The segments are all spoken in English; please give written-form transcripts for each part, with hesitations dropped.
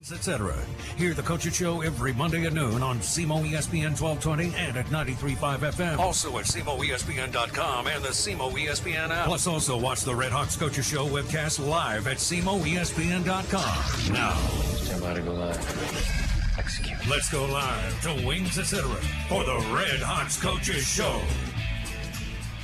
Etc. Hear the Coaches Show every Monday at noon on SEMO ESPN 1220 and at 93.5 FM. Also at SEMOESPN.com and the SEMO ESPN app. Plus also watch the Red Hawks Coaches Show webcast live at SEMOESPN.com. Now. Somebody go live. Execute. Let's go live to Wings Etc. for the Red Hawks Coaches Show.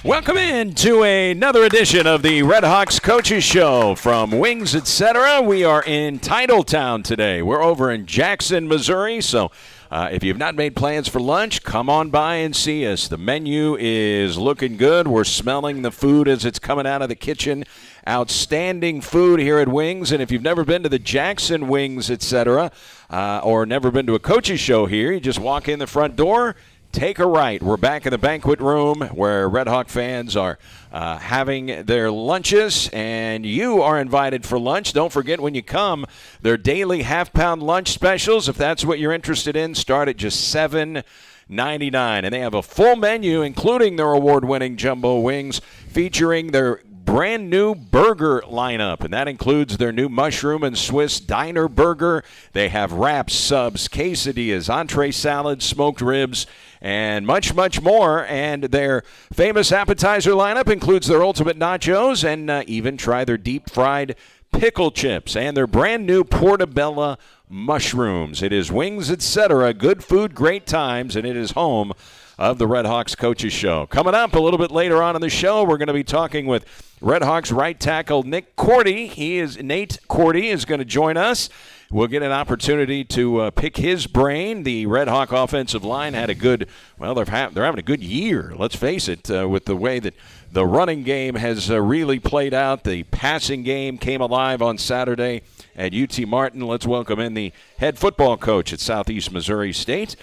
Welcome in to another edition of the Red Hawks Coaches Show from Wings Etc. We are in Titletown today. We're over in Jackson, Missouri, so if you've not made plans for lunch, come on by and see us. The menu is looking good. We're smelling the food as it's coming out of the kitchen. Outstanding food here at Wings, and if you've never been to the Jackson Wings Etc. Or never been to a Coaches Show here, you just walk in the front door. Take a right. We're back in the banquet room where Red Hawk fans are having their lunches, and you are invited for lunch. Don't forget when you come, their daily half-pound lunch specials, if that's what you're interested in, start at just $7.99. And they have a full menu, including their award-winning jumbo wings, featuring their brand new burger lineup, and that includes their new mushroom and Swiss diner burger. They have wraps, subs, quesadillas, entree salads, smoked ribs, and much, much more. And their famous appetizer lineup includes their ultimate nachos, and even try their deep-fried pickle chips and their brand new portobello mushrooms. It is Wings Etc. Good food, great times, and it is home of the Red Hawks Coaches Show. Coming up a little bit later on in the show, we're going to be talking with Red Hawks right tackle Nate Cordy is going to join us. We'll get an opportunity to pick his brain. The Red Hawk offensive line had a good, well, they're having a good year, let's face it, with the way that the running game has really played out. The passing game came alive on Saturday at UT Martin. Let's welcome in the head football coach at Southeast Missouri State,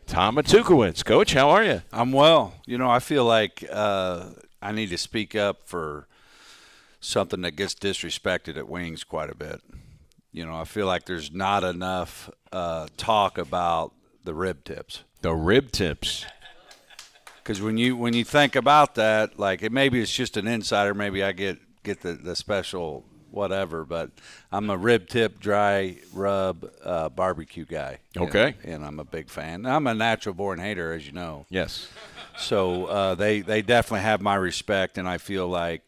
Tom Matukowicz. Coach, how are you? I'm well. You know, I feel like I need to speak up for something that gets disrespected at Wings quite a bit. You know, I feel like there's not enough talk about the rib tips. The rib tips. Because when you think about that, like maybe it's just an insider, maybe I get the special whatever, but I'm a rib tip, dry rub barbecue guy. Okay. And I'm a big fan. I'm a natural born hater, as you know. Yes. So they definitely have my respect, and I feel like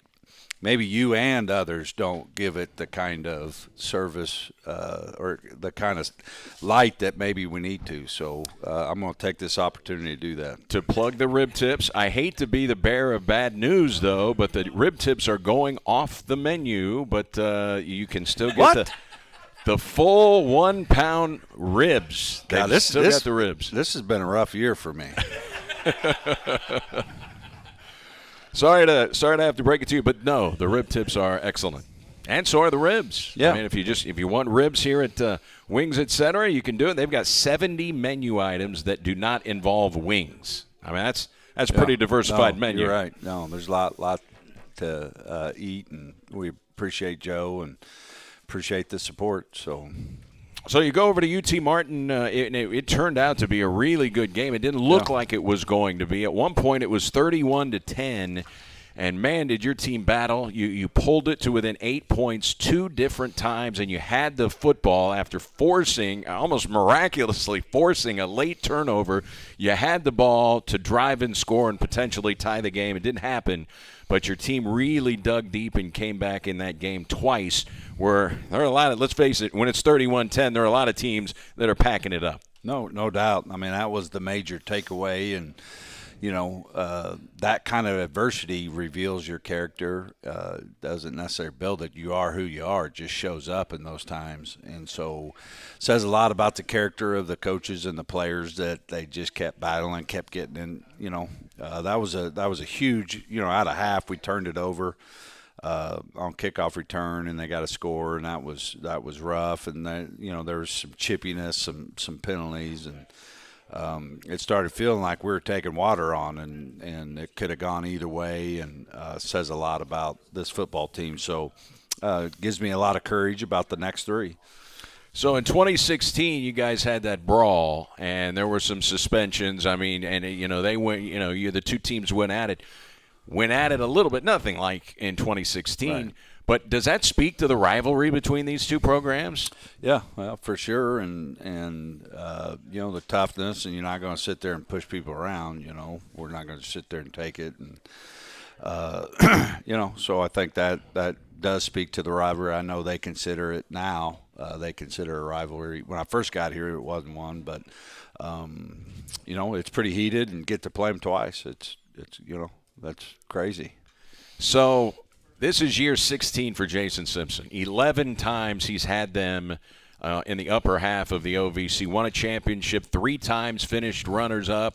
maybe you and others don't give it the kind of service or the kind of light that maybe we need to. So I'm going to take this opportunity to do that. To plug the rib tips. I hate to be the bearer of bad news, though, but the rib tips are going off the menu, but you can still get the full 1 pound ribs. Got the ribs. This has been a rough year for me. Sorry to have to break it to you, but no, the rib tips are excellent, and so are the ribs. Yeah. I mean, if you want ribs here at Wings Etc., you can do it. They've got 70 menu items that do not involve wings. I mean, that's pretty diversified menu. You're right. No, there's a lot to eat, and we appreciate Joe and appreciate the support. So you go over to UT Martin. It turned out to be a really good game. It didn't look like it was going to be. At one point, it was 31-10, and man, did your team battle. You pulled it to within 8 points 2 different times, and you had the football after almost miraculously forcing a late turnover. You had the ball to drive and score and potentially tie the game. It didn't happen, but your team really dug deep and came back in that game twice. Where there are a lot of, let's face it, when it's 31-10, there are a lot of teams that are packing it up. No doubt. I mean, that was the major takeaway, and you know, that kind of adversity reveals your character. Doesn't necessarily build it. You are who you are. It just shows up in those times, and so says a lot about the character of the coaches and the players that they just kept battling, kept getting in. You know, that was a huge. You know, out of half, we turned it over on kickoff return, and they got a score, and that was rough. And there was some chippiness, some penalties, and it started feeling like we were taking water on, and it could have gone either way, and says a lot about this football team. So it gives me a lot of courage about the next 3. So in 2016, you guys had that brawl, and there were some suspensions. I mean, and they went. The two teams went at it a little bit. Nothing like in 2016. Right. But does that speak to the rivalry between these two programs? Yeah, well, for sure, and the toughness, and you're not going to sit there and push people around. We're not going to sit there and take it, and so I think that does speak to the rivalry. I know they consider it now. They consider a rivalry. When I first got here, it wasn't one, but it's pretty heated, and get to play them twice. It's that's crazy. So this is year 16 for Jason Simpson. 11 times he's had them in the upper half of the OVC. Won a championship 3 times, finished runners-up,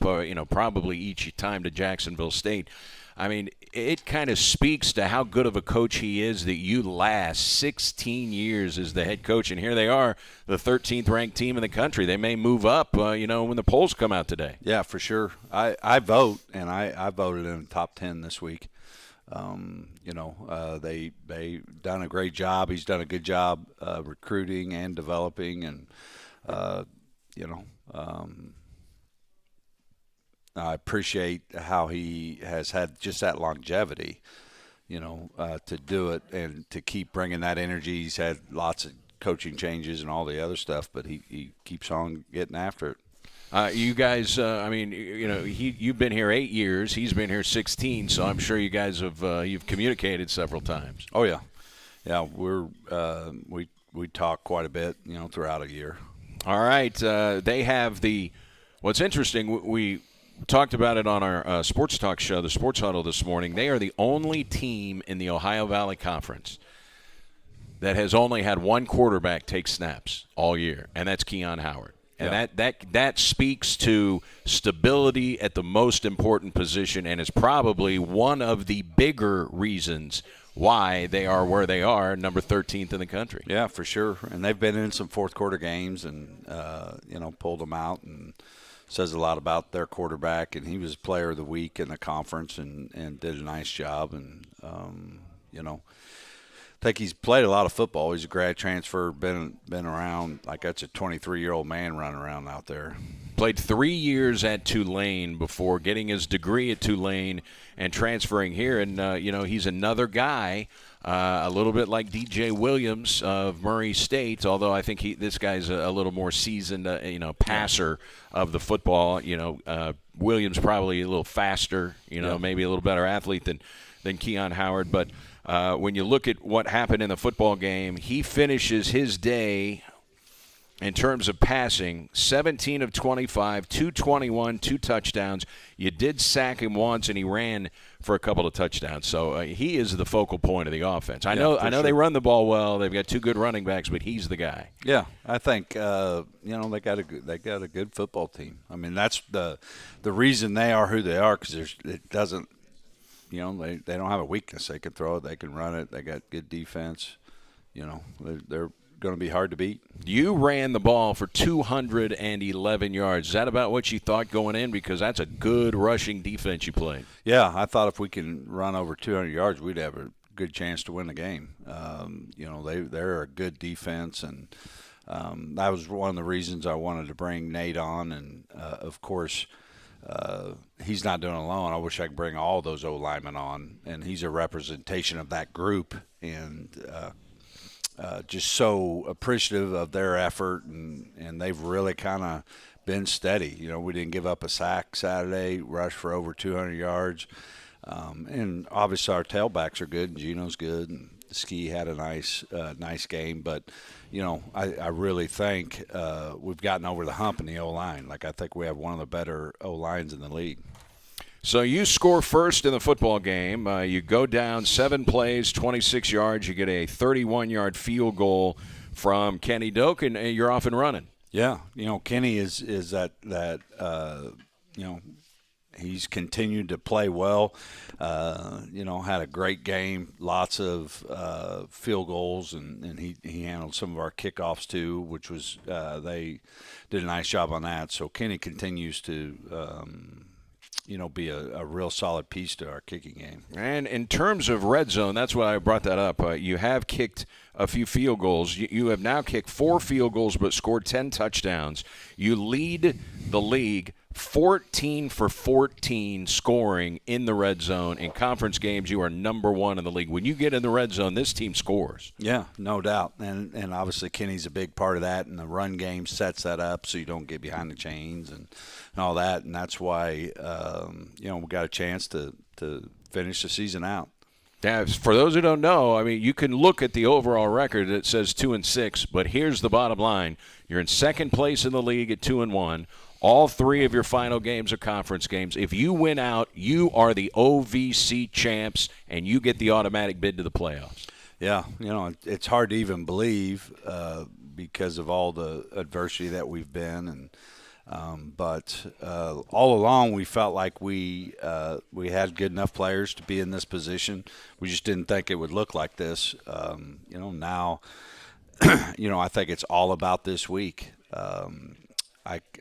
probably each time to Jacksonville State. I mean, it kind of speaks to how good of a coach he is that you last 16 years as the head coach. And here they are, the 13th ranked team in the country. They may move up, when the polls come out today. Yeah, for sure. I vote, and I voted in the top 10 this week. They done a great job. He's done a good job recruiting and developing, and I appreciate how he has had just that longevity, to do it and to keep bringing that energy. He's had lots of coaching changes and all the other stuff, but he keeps on getting after it. You guys, you've been here 8 years. He's been here 16, so I'm sure you guys have you've communicated several times. Oh yeah, we talk quite a bit, throughout a year. All right, they have what's interesting. We talked about it on our sports talk show, the Sports Huddle, this morning. They are the only team in the Ohio Valley Conference that has only had one quarterback take snaps all year, and that's Keon Howard. And that speaks to stability at the most important position, and is probably one of the bigger reasons why they are where they are, number 13th in the country. Yeah, for sure. And they've been in some fourth quarter games and pulled them out, and says a lot about their quarterback. And he was player of the week in the conference and did a nice job. And I think he's played a lot of football. He's a grad transfer, been around. Like, that's a 23-year-old man running around out there. Played 3 years at Tulane before getting his degree at Tulane and transferring here. And, he's another guy, a little bit like DJ Williams of Murray State, although I think this guy's a little more seasoned, passer of the football. Williams probably a little faster, maybe a little better athlete than Keon Howard. But when you look at what happened in the football game, he finishes his day in terms of passing, 17 of 25, 221, 2 touchdowns. You did sack him once, and he ran for a couple of touchdowns. So he is the focal point of the offense. I know they run the ball well. They've got 2 good running backs, but he's the guy. Yeah, I think they got a good football team. I mean, that's the reason they are who they are, because it doesn't. They don't have a weakness. They can throw it. They can run it. They got good defense. They're going to be hard to beat. You ran the ball for 211 yards. Is that about what you thought going in? Because that's a good rushing defense you played. Yeah, I thought if we can run over 200 yards, we'd have a good chance to win the game. They're a good defense, and that was one of the reasons I wanted to bring Nate on. And, of course, he's not doing it alone. I wish I could bring all those O-linemen on, and he's a representation of that group, and just so appreciative of their effort, and they've really kind of been steady. We didn't give up a sack Saturday, rushed for over 200 yards, and obviously our tailbacks are good, and Gino's good, and Ski had a nice game, but I really think we've gotten over the hump in the O-line. Like, I think we have one of the better O-lines in the league. So you score first in the football game. You go down 7 plays, 26 yards. You get a 31-yard field goal from Kenny Doak, and you're off and running. Yeah, Kenny is that he's continued to play well. Had a great game, lots of field goals, and he handled some of our kickoffs too, which was they did a nice job on that. So Kenny continues to be a real solid piece to our kicking game. And in terms of red zone, that's why I brought that up. You have kicked a few field goals. You have now kicked 4 field goals but scored 10 touchdowns. You lead the league 14 for 14 scoring in the red zone. In conference games, you are number one in the league. When you get in the red zone, this team scores. Yeah, no doubt. And obviously Kenny's a big part of that, and the run game sets that up so you don't get behind the chains and all that. And that's why, we got a chance to finish the season out. Yeah, for those who don't know, I mean, you can look at the overall record that says 2-6, but here's the bottom line. You're in second place in the league at 2-1. All three of your final games are conference games. If you win out, you are the OVC champs, and you get the automatic bid to the playoffs. Yeah, it's hard to even believe because of all the adversity that we've been, but all along we felt like we had good enough players to be in this position. We just didn't think it would look like this. Now, I think it's all about this week.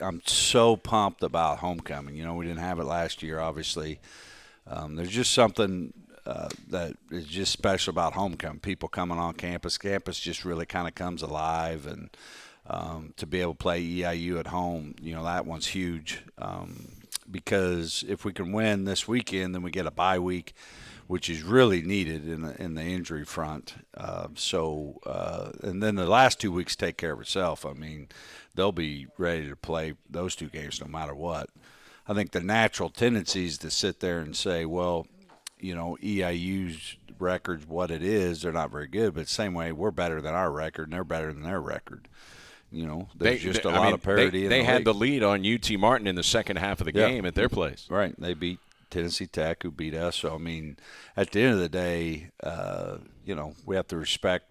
I'm so pumped about homecoming. We didn't have it last year, obviously. There's just something that is just special about homecoming. People coming on campus. Campus just really kind of comes alive, and to be able to play EIU at home, that one's huge. Because if we can win this weekend, then we get a bye week, which is really needed in the injury front. And then the last 2 weeks take care of itself. I mean, they'll be ready to play those two games no matter what. I think the natural tendency is to sit there and say, well, EIU's record's what it is. They're not very good, but the same way we're better than our record and they're better than their record. There's just a lot of parity. They had league. the lead on UT Martin in the second half of the game at their place. Right. They beat Tennessee Tech, who beat us. So, I mean, at the end of the day, we have to respect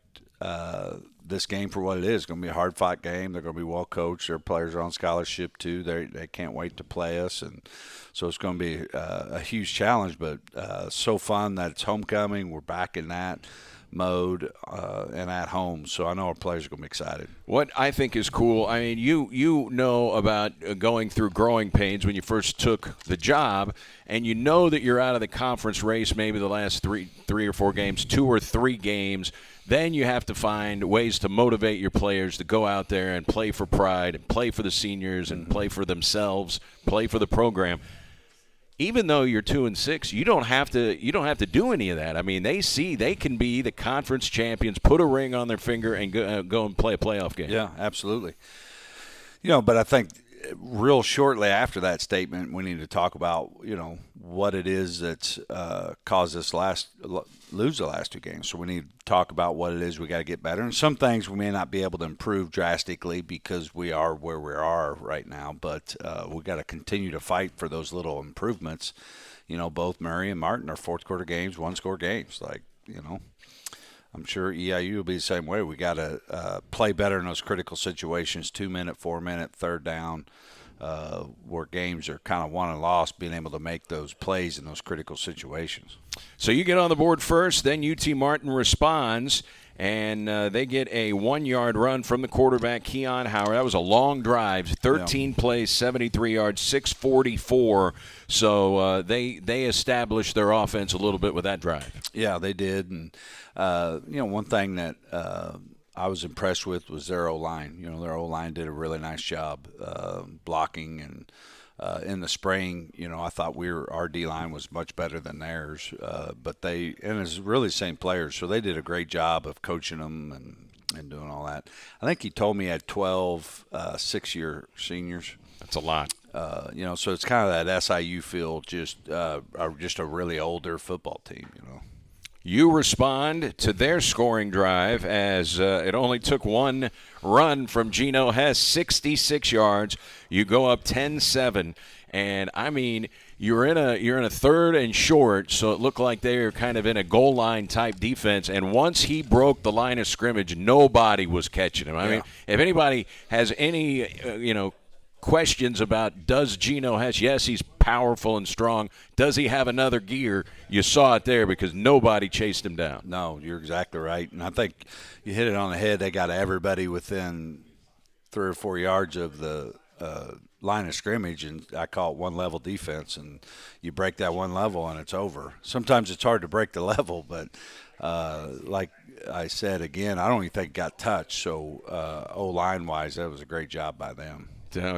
this game for what it is. It's going to be a hard-fought game. They're going to be well-coached. Their players are on scholarship, too. They can't wait to play us. And so it's going to be a huge challenge, but so fun that it's homecoming. We're back in that mode and at home. So I know our players are going to be excited. What I think is cool, I mean, you know about going through growing pains when you first took the job, and you know that you're out of the conference race maybe the last three or four games, 2 or 3 games. Then you have to find ways to motivate your players to go out there and play for pride and play for the seniors and play for themselves, play for the program. Even though you're 2-6, you don't have to do any of that. I mean, they see they can be the conference champions, put a ring on their finger, and go and play a playoff game. Yeah, absolutely. But I think real shortly after that statement, we need to talk about what it is that's caused us lose the last 2 games. So we need to talk about what it is we got to get better. And some things we may not be able to improve drastically because we are where we are right now. But we got to continue to fight for those little improvements. Both Murray and Martin are fourth-quarter games, one-score games. I'm sure EIU will be the same way. We got to play better in those critical situations, 2-minute, 4-minute, third down, where games are kind of won and lost, being able to make those plays in those critical situations. So you get on the board first, then UT Martin responds, and they get a 1-yard run from the quarterback, Keon Howard. That was a long drive, 13 plays, 73 yards, 644. So they established their offense a little bit with that drive. Yeah, they did. And, one thing that I was impressed with was their O-line. Their O-line did a really nice job blocking, and in the spring, I thought our D-line was much better than theirs. But it's really the same players, so they did a great job of coaching them and doing all that. I think he told me he had 12 6-year seniors. That's a lot. So it's kind of that SIU feel, just a really older football team, You respond to their scoring drive as it only took one run from Geno Hess, 66 yards. You go up 10-7, and I mean you're in a third and short, so it looked like they were kind of in a goal line type defense. And once he broke the line of scrimmage, nobody was catching him. I mean, if anybody has any questions about does Geno Hess, yes, he's powerful and strong. Does he have another gear? You saw it there because nobody chased him down. No, you're exactly right. And I think you hit it on the head. They got everybody within 3 or 4 yards of the line of scrimmage, and I call it one-level defense. And you break that one level, and it's over. Sometimes it's hard to break the level, but like I said, again, I don't even think it got touched. So O-line-wise, that was a great job by them.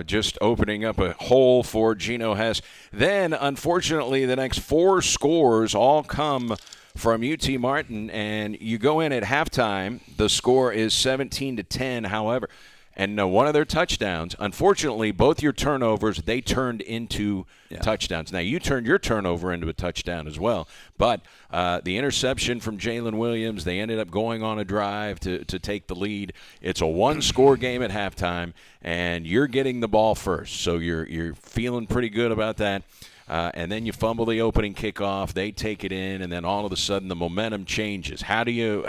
just opening up a hole for Geno Hess. Then, unfortunately, the next 4 scores all come from UT Martin, and you go in at halftime. The score is 17-10, however. And one of their touchdowns, unfortunately, both your turnovers, they turned into touchdowns. Now, you turned your turnover into a touchdown as well. But the interception from Jalen Williams, they ended up going on a drive to take the lead. It's a 1-score game at halftime, and you're getting the ball first. So you're feeling pretty good about that. And then you fumble the opening kickoff. They take it in, and then all of a sudden the momentum changes. How do you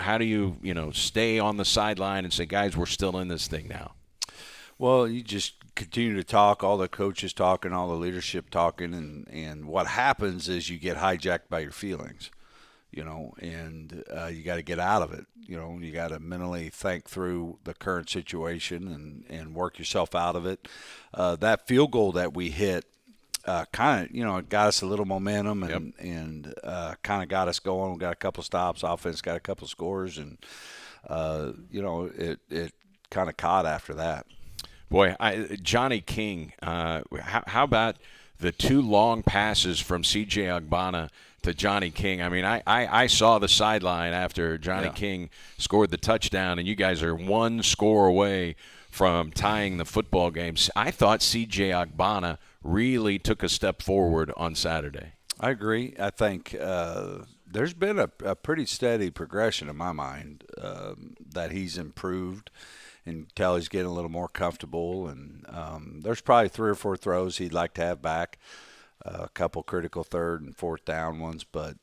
stay on the sideline and say, guys, we're still in this thing now? Well, you just continue to talk, all the coaches talking, all the leadership talking, and what happens is you get hijacked by your feelings, and you got to get out of it. You got to mentally think through the current situation and work yourself out of it. That field goal that we hit, kind of, it got us a little momentum and kind of got us going. We got a couple stops. Offense got a couple scores, and it kind of caught after that. Boy, Johnny King. How about the 2 long passes from C.J. Agbana to Johnny King? I mean, I saw the sideline after Johnny King scored the touchdown, and you guys are 1 score away from tying the football game. I thought C.J. Agbana really took a step forward on Saturday. I agree. I think there's been a pretty steady progression in my mind that he's improved until he's getting a little more comfortable. And there's probably 3 or 4 throws he'd like to have back, a couple critical 3rd and 4th down ones. But,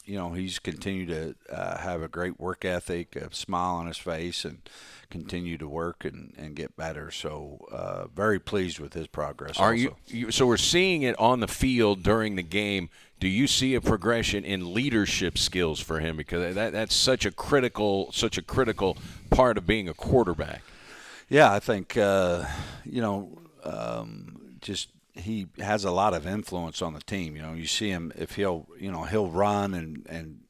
he's continued to have a great work ethic, a smile on his face, and continue to work and get better. So very pleased with his progress. So we're seeing it on the field during the game. Do you see a progression in leadership skills for him? Because that's such a critical part of being a quarterback. Yeah, I think just he has a lot of influence on the team. You see him if he'll run and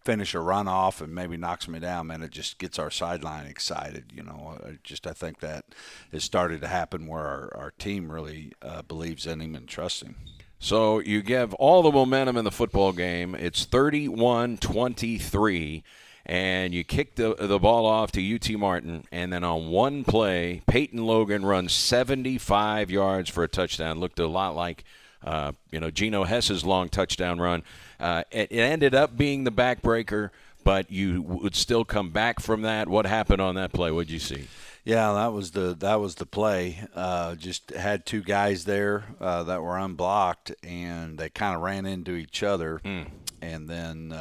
finish a run off and maybe knocks me down, man, it just gets our sideline excited. I think that has started to happen where our team really believes in him and trusts him. So you give all the momentum in the football game. It's 31-23, and you kick the ball off to UT Martin, and then on one play, Peyton Logan runs 75 yards for a touchdown. Looked a lot like Geno Hess's long touchdown run. It ended up being the backbreaker, but you would still come back from that. What happened on that play? What did you see? Yeah, that was the play. Just had 2 guys there that were unblocked, and they kind of ran into each other. And then,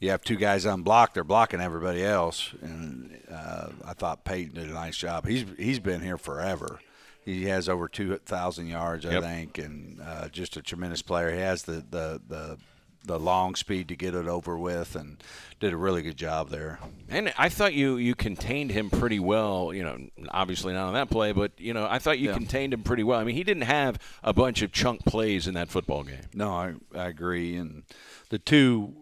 you have 2 guys unblocked. They're blocking everybody else. And I thought Peyton did a nice job. He's been here forever. He has over 2,000 yards, I think, and just a tremendous player. He has the long speed to get it over with, and did a really good job there. And I thought you contained him pretty well. Obviously not on that play, but I thought you contained him pretty well. I mean, he didn't have a bunch of chunk plays in that football game. No, I agree. And the 2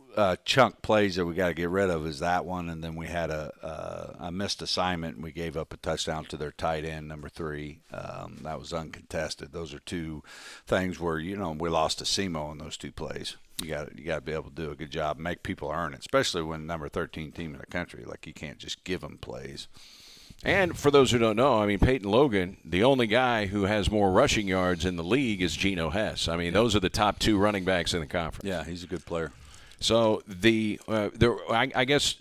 chunk plays that we got to get rid of is that one, and then we had a missed assignment, and we gave up a touchdown to their tight end, number 3. That was uncontested. Those are 2 things where we lost to SEMO in those 2 plays. You got to be able to do a good job, make people earn it, especially when number 13 team in the country. Like, you can't just give them plays. And for those who don't know, I mean, Peyton Logan, the only guy who has more rushing yards in the league is Geno Hess. I mean, those are the top 2 running backs in the conference. Yeah, he's a good player. So I guess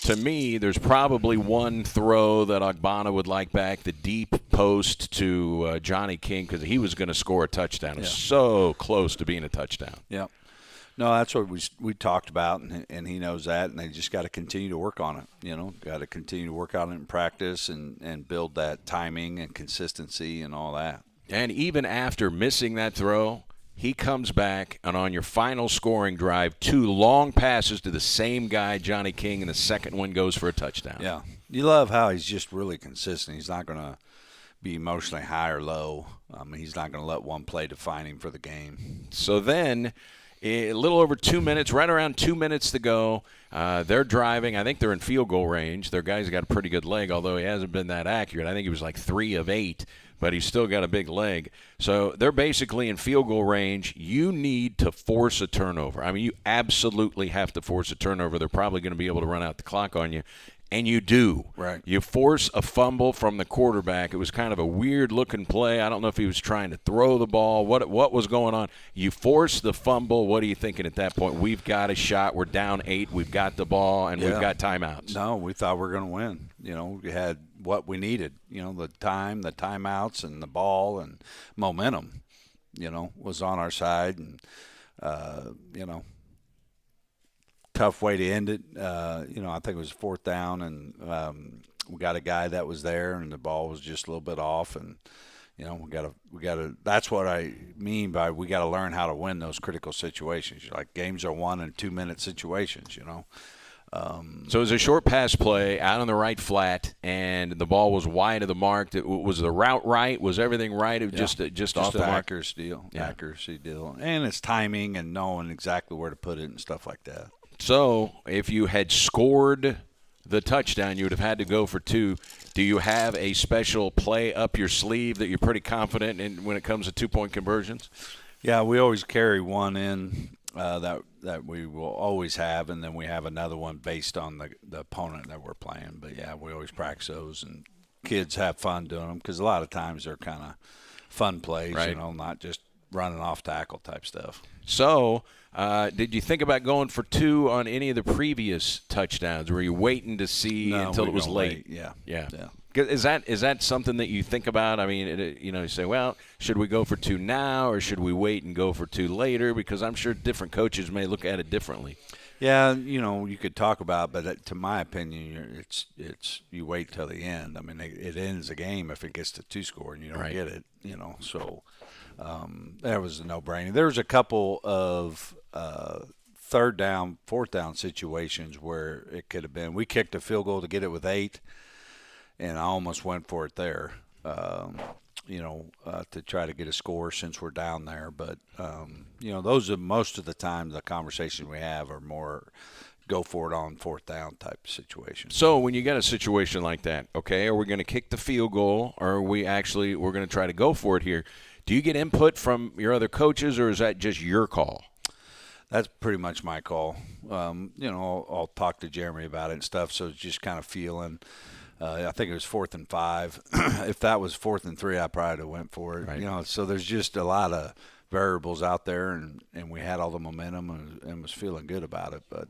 to me, there's probably one throw that Agbana would like back, the deep post to Johnny King, because he was going to score a touchdown. It was so close to being a touchdown. Yeah. No, that's what we talked about, and he knows that, and they just got to continue to work on it. Got to continue to work on it in practice and build that timing and consistency and all that. And even after missing that throw, he comes back, and on your final scoring drive, 2 long passes to the same guy, Johnny King, and the second one goes for a touchdown. Yeah. You love how he's just really consistent. He's not going to be emotionally high or low. He's not going to let one play define him for the game. So then A little over 2 minutes, right around 2 minutes to go. They're driving. I think they're in field goal range. Their guy's got a pretty good leg, although he hasn't been that accurate. I think he was like 3 of 8, but he's still got a big leg. So they're basically in field goal range. You need to force a turnover. I mean, you absolutely have to force a turnover. They're probably going to be able to run out the clock on you. And you do. Right. You force a fumble from the quarterback. It was kind of a weird-looking play. I don't know if he was trying to throw the ball, what was going on. You force the fumble. What are you thinking at that point? We've got a shot. We're down 8. We've got the ball, and we've got timeouts. No, we thought we were going to win. You know, we had what we needed. You know, the timeouts, and the ball, and momentum, you know, was on our side. And, you know, tough way to end it. You know, I think it was 4th down, and we got a guy that was there, and the ball was just a little bit off. And you know, we got to. That's what I mean by we got to learn how to win those critical situations. Like games are 1 and 2 minute situations. You know. So it was a short pass play out on the right flat, and the ball was wide of the mark. Was the route right? Was everything right? It was just off the mark. Accuracy deal, and it's timing and knowing exactly where to put it and stuff like that. So if you had scored the touchdown, you would have had to go for 2. Do you have a special play up your sleeve that you're pretty confident in when it comes to 2-point conversions? Yeah, we always carry one in that we will always have, and then we have another one based on the opponent that we're playing. But, yeah, we always practice those, and kids have fun doing them because a lot of times they're kind of fun plays, right. You know, not just running off tackle type stuff. So did you think about going for 2 on any of the previous touchdowns? Were you waiting to see until it was late? Yeah. Is that something that you think about? I mean, you know, you say, well, should we go for 2 now or should we wait and go for 2 later? Because I'm sure different coaches may look at it differently. Yeah, you know, you could talk about, but to my opinion, it's you wait till the end. I mean, it ends the game if it gets to 2 score and you don't get it. You know, so that was a no-brainer. There was a couple of 3rd down, 4th down situations where it could have been. We kicked a field goal to get it with 8, and I almost went for it there. You know, to try to get a score since we're down there. But, you know, those are most of the time the conversations we have are more go for it on 4th down type situations. So when you got a situation like that, okay, are we going to kick the field goal or are we're going to try to go for it here? Do you get input from your other coaches or is that just your call? That's pretty much my call. You know, I'll talk to Jeremy about it and stuff, so it's just kind of feeling – I think it was 4th and 5. If that was 4th and 3, I probably would have went for it. Right. You know, so there's just a lot of variables out there, and we had all the momentum and was feeling good about it. But,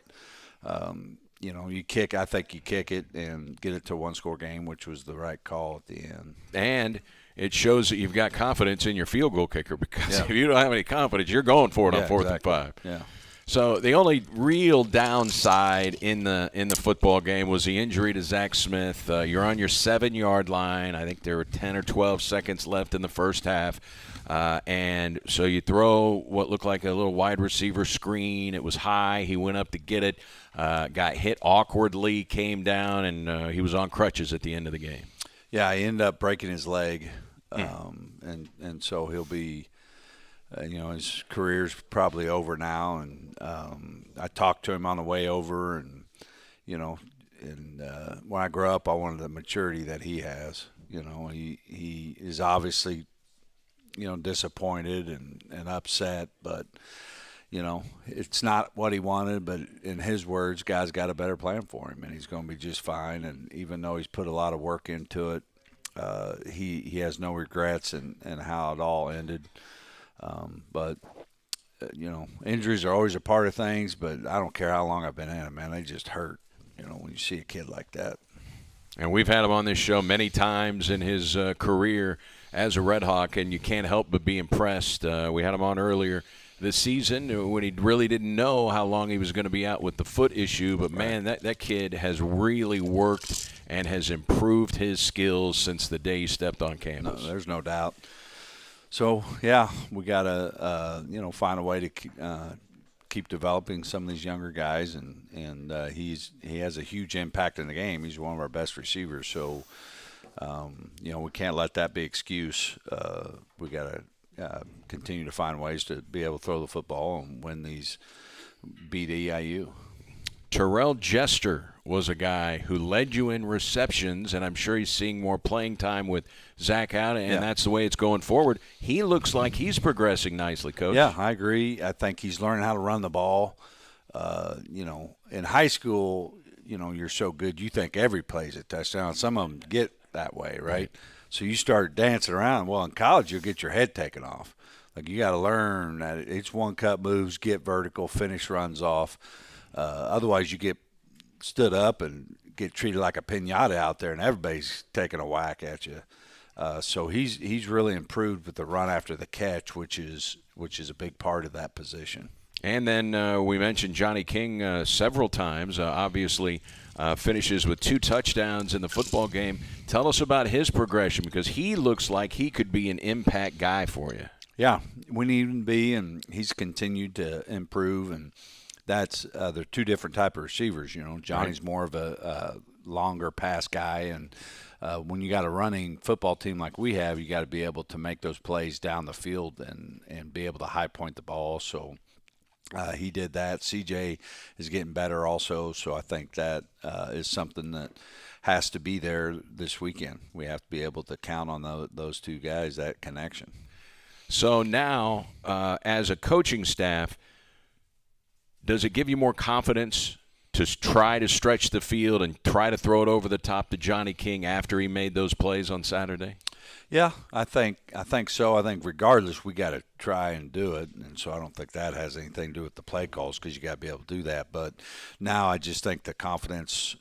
you know, I think you kick it and get it to a 1-score game, which was the right call at the end. And it shows that you've got confidence in your field goal kicker because if you don't have any confidence, you're going for it on 4th and 5. Yeah. So the only real downside in the football game was the injury to Zach Smith. You're on your 7-yard line. I think there were 10 or 12 seconds left in the first half. And so you throw what looked like a little wide receiver screen. It was high. He went up to get it, got hit awkwardly, came down, and he was on crutches at the end of the game. Yeah, he ended up breaking his leg, and so he'll be you know, his career's probably over now. And I talked to him on the way over, and you know, and when I grew up, I wanted the maturity that he has. You know, he is obviously, you know, disappointed and upset, but you know, it's not what he wanted. But in his words, God's got a better plan for him, and he's going to be just fine. And even though he's put a lot of work into it, he has no regrets in how it all ended. But you know, injuries are always a part of things. But I don't care how long I've been in it, man. They just hurt. You know, when you see a kid like that. And we've had him on this show many times in his career as a Red Hawk, and you can't help but be impressed. We had him on earlier this season when he really didn't know how long he was going to be out with the foot issue. But, man, that kid has really worked and has improved his skills since the day he stepped on campus. No, there's no doubt. So, yeah, we got to, you know, find a way to keep developing some of these younger guys, and he has a huge impact in the game. He's one of our best receivers, so you know, we can't let that be excuse. We got to continue to find ways to be able to throw the football and beat EIU. Terrell Jester was a guy who led you in receptions, and I'm sure he's seeing more playing time with Zach out, and that's the way it's going forward. He looks like he's progressing nicely, Coach. Yeah, I agree. I think he's learning how to run the ball. In high school, you're so good, you think every play's a touchdown. Some of them get that way, right? So you start dancing around. Well, in college, you'll get your head taken off. Like, you got to learn that it's one-cut moves, get vertical, finish runs off. Otherwise, you get stood up and get treated like a piñata out there, and everybody's taking a whack at you. So he's really improved with the run after the catch, which is a big part of that position. And then we mentioned Johnny King several times. Obviously, finishes with 2 touchdowns in the football game. Tell us about his progression, because he looks like he could be an impact guy for you. Yeah, we need him to be, and he's continued to improve. And that's they're 2 different type of receivers. Johnny's more of a longer pass guy, and when you got a running football team like we have, you got to be able to make those plays down the field and be able to high point the ball. So he did that. CJ is getting better also, so I think that is something that has to be there this weekend. We have to be able to count on those 2 guys, that connection. So now, as a coaching staff, does it give you more confidence to try to stretch the field and try to throw it over the top to Johnny King after he made those plays on Saturday? Yeah, I think so. I think regardless, we got to try and do it, and so I don't think that has anything to do with the play calls, because you got to be able to do that. But now I just think the confidence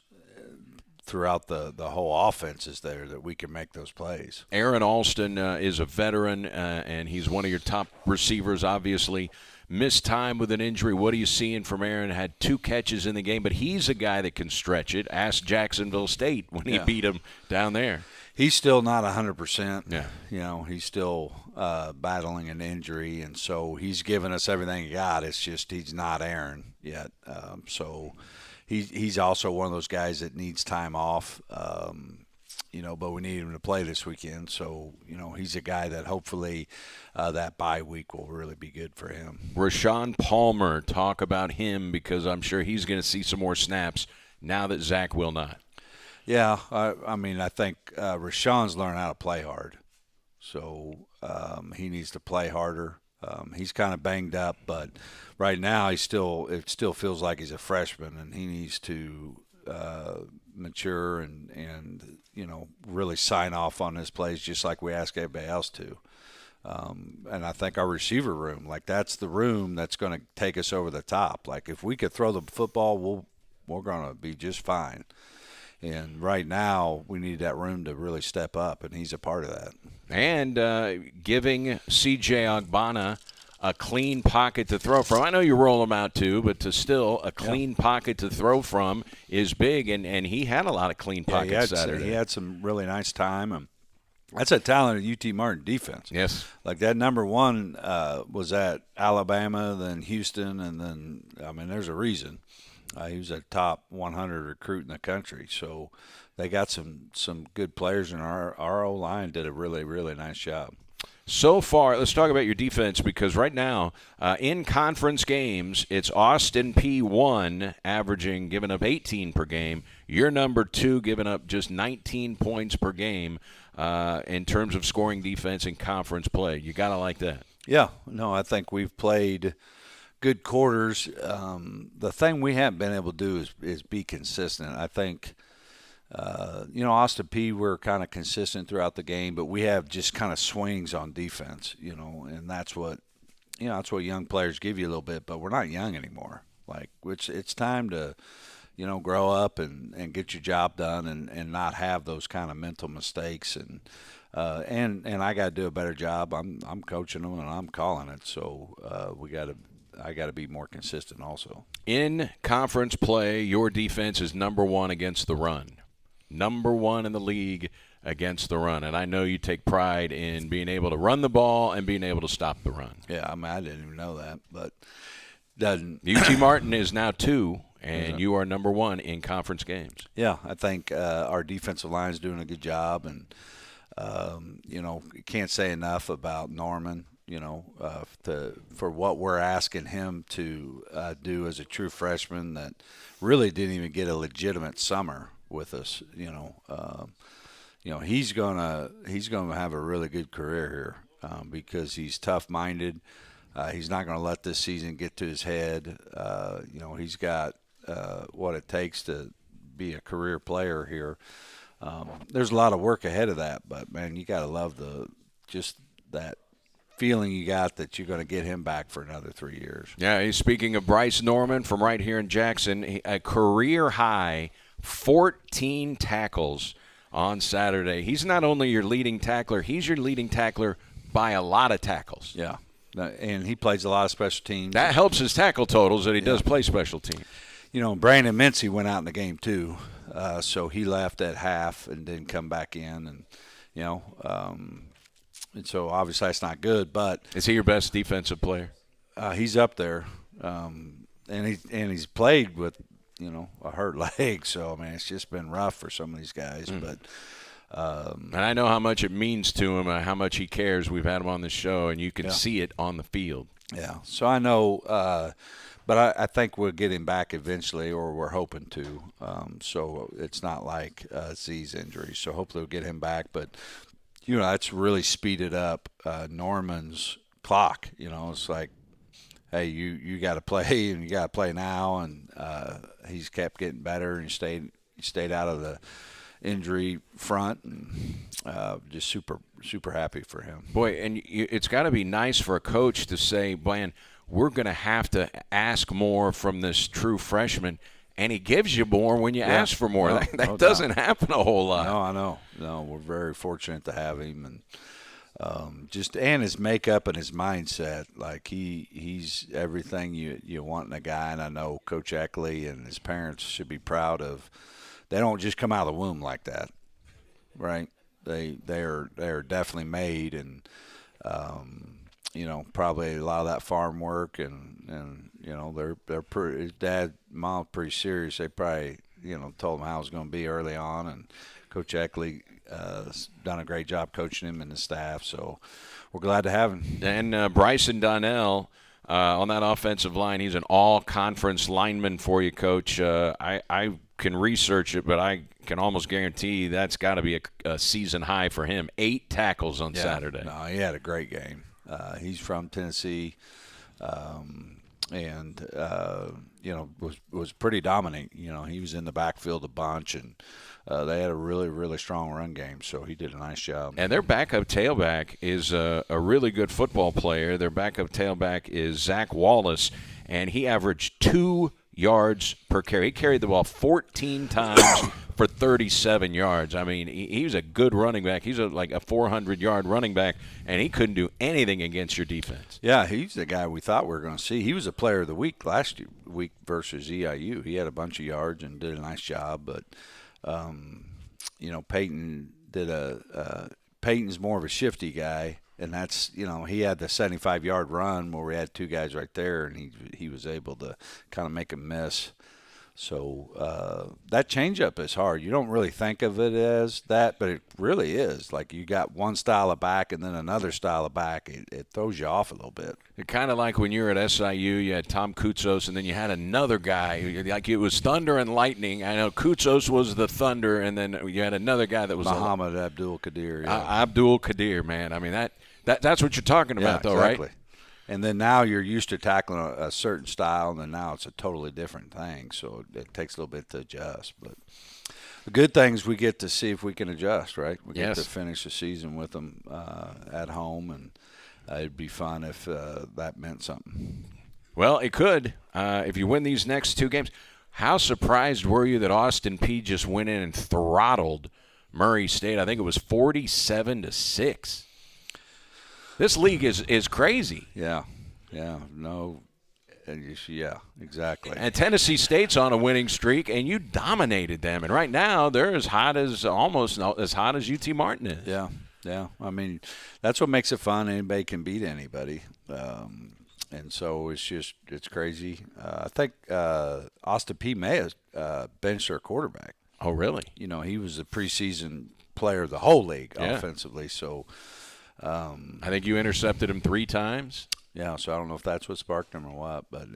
throughout the whole offense is there that we can make those plays. Aaron Alston is a veteran, and he's one of your top receivers, obviously. Missed time with an injury. What are you seeing from Aaron? Had 2 catches in the game, but he's a guy that can stretch it. Ask Jacksonville State when he beat him down there. He's still not 100%. Yeah. He's still battling an injury, and so he's given us everything he got. It's just he's not Aaron yet. So he's also one of those guys that needs time off. But we need him to play this weekend. So, he's a guy that hopefully that bye week will really be good for him. Rashaan Palmer, talk about him, because I'm sure he's going to see some more snaps now that Zach will not. Yeah, I think Rashawn's learned how to play hard. So he needs to play harder. He's kind of banged up, but right now it still feels like he's a freshman, and he needs to mature and really sign off on his plays just like we ask everybody else to. And I think our receiver room, that's the room that's going to take us over the top. Like, if we could throw the football, we're going to be just fine. And right now we need that room to really step up, and he's a part of that. And giving C.J. Ogbonna a clean pocket to throw from. I know you roll him out too, but to still a clean pocket to throw from is big, and he had a lot of clean pockets Saturday. He had some really nice time. And that's a talented UT Martin defense. Yes. Like, that number 1 was at Alabama, then Houston, and then, there's a reason. He was a top 100 recruit in the country. So they got some good players, and our O-line did a really, really nice job. So far, let's talk about your defense, because right now, in conference games, it's Austin P1 giving up 18 per game. You're number 2, giving up just 19 points per game in terms of scoring defense in conference play. You got to like that. Yeah. No, I think we've played good quarters. The thing we haven't been able to do is be consistent. I think Austin P, we're kind of consistent throughout the game, but we have just kind of swings on defense, and that's what young players give you a little bit, but we're not young anymore. It's time to, grow up and get your job done and not have those kind of mental mistakes. And I got to do a better job. I'm coaching them and I'm calling it. So I got to be more consistent also. In conference play, your defense is number 1 against the run. Number 1 in the league against the run. And I know you take pride in being able to run the ball and being able to stop the run. Yeah, I didn't even know that, but doesn't. UT Martin is now 2, and you are number 1 in conference games. Yeah, I think our defensive line is doing a good job, and you can't say enough about Norman. for what we're asking him to do as a true freshman that really didn't even get a legitimate summer with us. He's gonna have a really good career here because he's tough-minded. He's not going to let this season get to his head. He's got what it takes to be a career player here. There's a lot of work ahead of that, but man, you got to love that feeling you got that you're going to get him back for another 3 years. Yeah, he's speaking of Bryce Norman from right here in Jackson, a career high 14 tackles on Saturday. He's not only your leading tackler, he's your leading tackler by a lot of tackles. Yeah, and he plays a lot of special teams. That helps his tackle totals that he does play special teams. Brandon Mincy went out in the game too, so he left at half and didn't come back in, and so obviously that's not good. But is he your best defensive player? He's up there, and he's played with a hurt leg. So I mean, it's just been rough for some of these guys. But and I know how much it means to him, how much he cares. We've had him on the show, and you can see it on the field. Yeah. So I know, but I think we'll get him back eventually, or we're hoping to. So it's not like Z's injury. So hopefully we'll get him back. But that's really speeded up Norman's clock. It's like, hey, you got to play, and you got to play now. And he's kept getting better, and stayed out of the injury front, and just super happy for him. Boy, and it's got to be nice for a coach to say, man, we're going to have to ask more from this true freshman. And he gives you more when you ask for more. That doesn't happen a whole lot. No, I know. No, we're very fortunate to have him, and and his makeup and his mindset. Like he's everything you want in a guy. And I know Coach Eckley and his parents should be proud of. They don't just come out of the womb like that, right? They are definitely made, and probably a lot of that farm work, and they're pretty. His dad, mom, pretty serious. They probably told him how it was going to be early on, and Coach Eckley done a great job coaching him and the staff. So we're glad to have him. And Bryson Donnell on that offensive line, he's an all-conference lineman for you, Coach. I can research it, but I can almost guarantee that's got to be a season high for him. 8 tackles on Saturday. No, he had a great game. He's from Tennessee, and was pretty dominant. He was in the backfield a bunch, and they had a really, really strong run game, so he did a nice job. And their backup tailback is a really good football player. Their backup tailback is Zach Wallace, and he averaged 2 yards per carry. He carried the ball 14 times for 37 yards. I mean, he was a good running back. He's like a 400-yard running back, and he couldn't do anything against your defense. Yeah, he's the guy we thought we were going to see. He was a player of the week last week versus EIU. He had a bunch of yards and did a nice job. But, Peyton Peyton's more of a shifty guy. And that's, he had the 75-yard run where we had 2 guys right there, and he was able to kind of make a miss. So that changeup is hard. You don't really think of it as that, but it really is. Like you got one style of back and then another style of back. It throws you off a little bit. Kind of like when you were at SIU, you had Tom Koutsos, and then you had another guy. Like it was thunder and lightning. I know Koutsos was the thunder, and then you had another guy that was Muhammad Abdul-Qadir. Yeah. Abdul-Qadir, man. I mean, that's what you're talking about, though, exactly. Right? And then now you're used to tackling a certain style, and then now it's a totally different thing. So it takes a little bit to adjust. But the good thing is we get to see if we can adjust, right? We get to finish the season with them at home, and it'd be fun if that meant something. Well, it could if you win these next 2 games. How surprised were you that Austin Peay just went in and throttled Murray State? I think it was 47-6. This league is crazy. Yeah, exactly. And Tennessee State's on a winning streak, and you dominated them. And right now, they're almost as hot as UT Martin is. Yeah. I mean, that's what makes it fun. Anybody can beat anybody. And so it's crazy. I think Austin Peay may have benched their quarterback. Oh, really? He was the preseason player of the whole league offensively. So I think you intercepted him 3 times. Yeah, so I don't know if that's what sparked him or what, but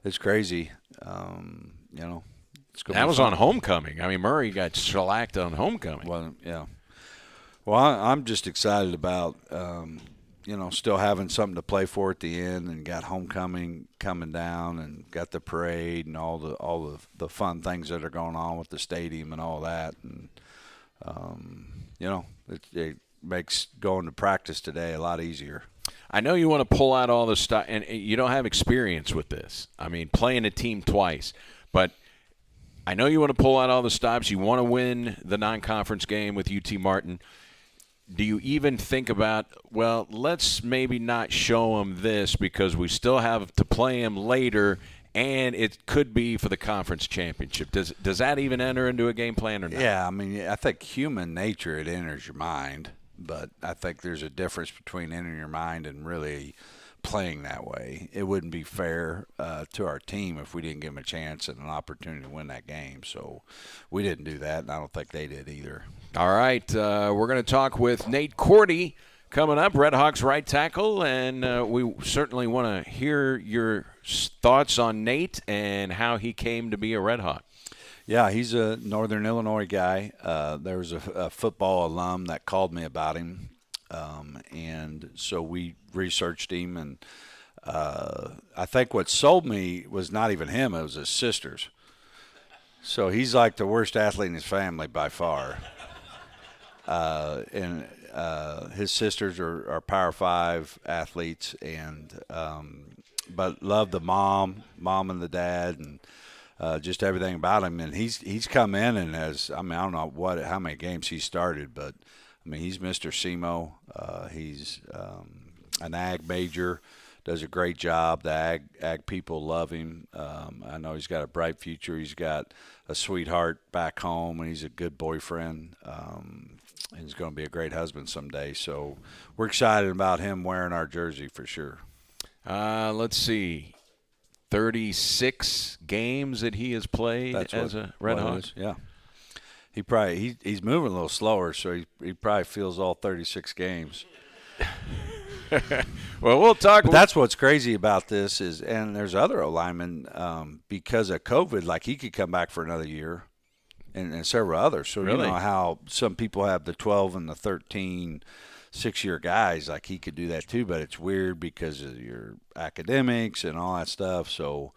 it's crazy. It's That was on homecoming. I mean, Murray got shellacked on homecoming. Well, yeah. Well, I'm just excited about still having something to play for at the end, and got homecoming coming down, and got the parade and all the fun things that are going on with the stadium and all that, and it makes going to practice today a lot easier. I know you want to pull out all the stuff, and you don't have experience with this. I mean, playing a team twice, but I know you want to pull out all the stops. You want to win the non-conference game with UT Martin. Do you even think about, well, let's maybe not show them this because we still have to play them later, and it could be for the conference championship? Does that even enter into a game plan or not? Yeah, I mean, I think human nature, it enters your mind. But I think there's a difference between entering your mind and really playing that way. It wouldn't be fair to our team if we didn't give them a chance and an opportunity to win that game. So we didn't do that, and I don't think they did either. All right, we're going to talk with Nate Cordy coming up, Red Hawks right tackle, and we certainly want to hear your thoughts on Nate and how he came to be a Red Hawk. Yeah, he's a Northern Illinois guy. There was a football alum that called me about him, and so we researched him. And I think what sold me was not even him; it was his sisters. So he's like the worst athlete in his family by far. And his sisters are Power 5 athletes, and but love the mom and the dad, and just everything about him. And he's come in and has, I don't know how many games he started, but I mean, he's Mr. SEMO. He's an ag major, does a great job. The ag people love him. I know he's got a bright future. He's got a sweetheart back home, and he's a good boyfriend. He's going to be a great husband someday. So we're excited about him wearing our jersey for sure. Let's see. 36 games that he has played as a Red Hawk. Yeah. He's moving a little slower, so he probably feels all 36 games. Well, we'll talk. But that's what's crazy about this is, and there's other linemen because of COVID, like he could come back for another year, and several others. So really? You know how some people have the 12 and the 13 6-year guys, like he could do that too, but it's weird because of your academics and all that stuff. So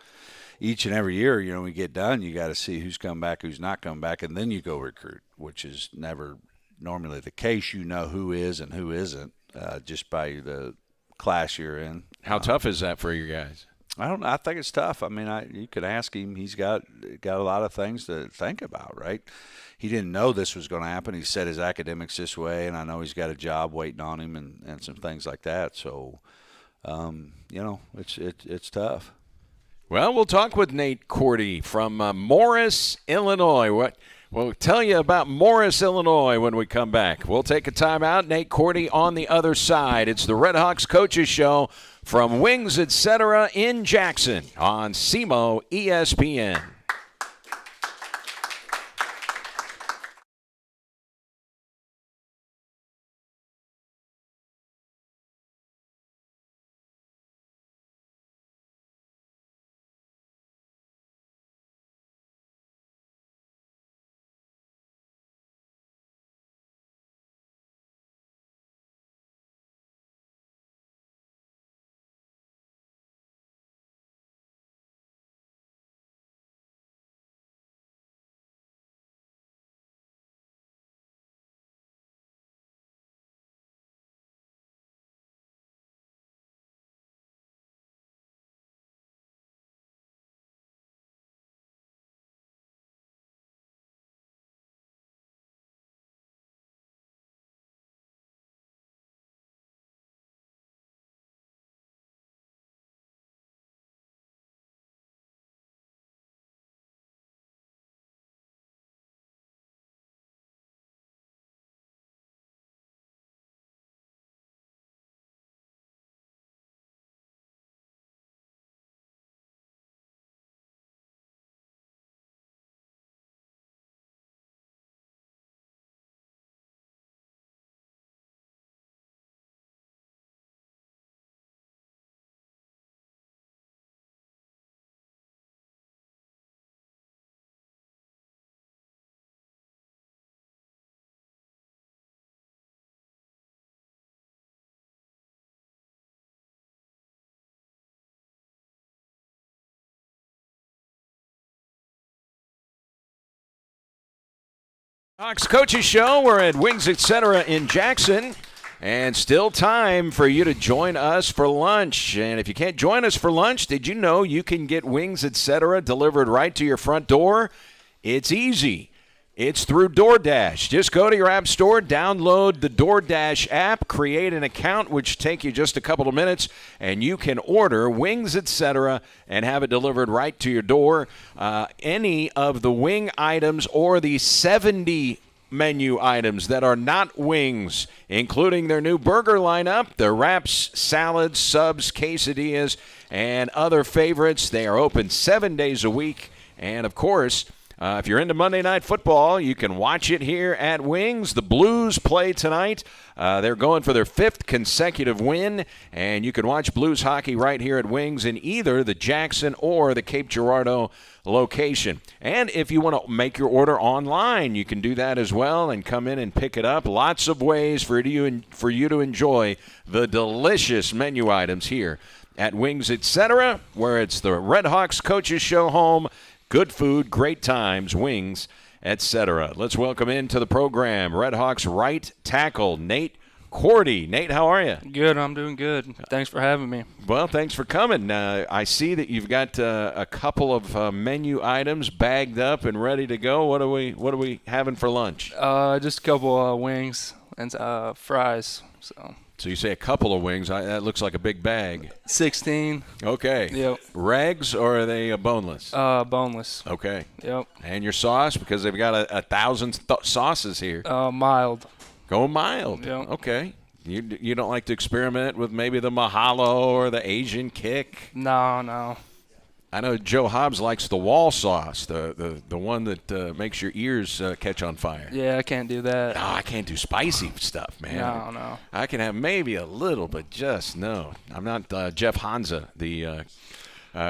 each and every year, when you get done, you got to see who's come back, who's not come back, and then you go recruit, which is never normally the case. You know who is and who isn't just by the class you're in. How tough is that for you guys? I don't know. I think it's tough. I mean, you could ask him. He's got a lot of things to think about, right? He didn't know this was going to happen. He set his academics this way, and I know he's got a job waiting on him and some things like that. So, it's tough. Well, we'll talk with Nate Cordy from Morris, Illinois. We'll tell you about Morris, Illinois when we come back. We'll take a timeout. Nate Cordy on the other side. It's the Red Hawks Coaches Show from Wings, etc. in Jackson on SEMO ESPN. Hawks Coaches Show. We're at Wings Etc. in Jackson. And still time for you to join us for lunch. And if you can't join us for lunch, did you know you can get Wings Etc. delivered right to your front door? It's easy. It's through DoorDash. Just go to your app store, download the DoorDash app, create an account, which take you just a couple of minutes, and you can order Wings Etc. and have it delivered right to your door. Any of the wing items or the 70 menu items that are not wings, including their new burger lineup, their wraps, salads, subs, quesadillas, and other favorites. They are open 7 days a week. And, of course, if you're into Monday Night Football, you can watch it here at Wings. The Blues play tonight. They're going for their 5th consecutive win, and you can watch Blues hockey right here at Wings in either the Jackson or the Cape Girardeau location. And if you want to make your order online, you can do that as well and come in and pick it up. Lots of ways for you to enjoy the delicious menu items here at Wings Etc., where it's the Red Hawks Coaches Show home. Good food, great times, Wings, etc. Let's welcome into the program Red Hawks right tackle, Nate Cordy. Nate, how are you? Good, I'm doing good. Thanks for having me. Well, thanks for coming. I see that you've got a couple of menu items bagged up and ready to go. What are we having for lunch? Just a couple of wings and fries. So you say a couple of wings. That looks like a big bag. 16. Okay. Yep. Regs, or are they boneless? Boneless. Okay. Yep. And your sauce, because they've got 1,000 sauces here. Mild. Go mild. Yep. Okay. You don't like to experiment with maybe the Mahalo or the Asian kick? No. I know Joe Hobbs likes the wall sauce, the one that makes your ears catch on fire. Yeah, I can't do that. No, I can't do spicy stuff, man. No. I can have maybe a little, but just no. I'm not Jeff Hansa, the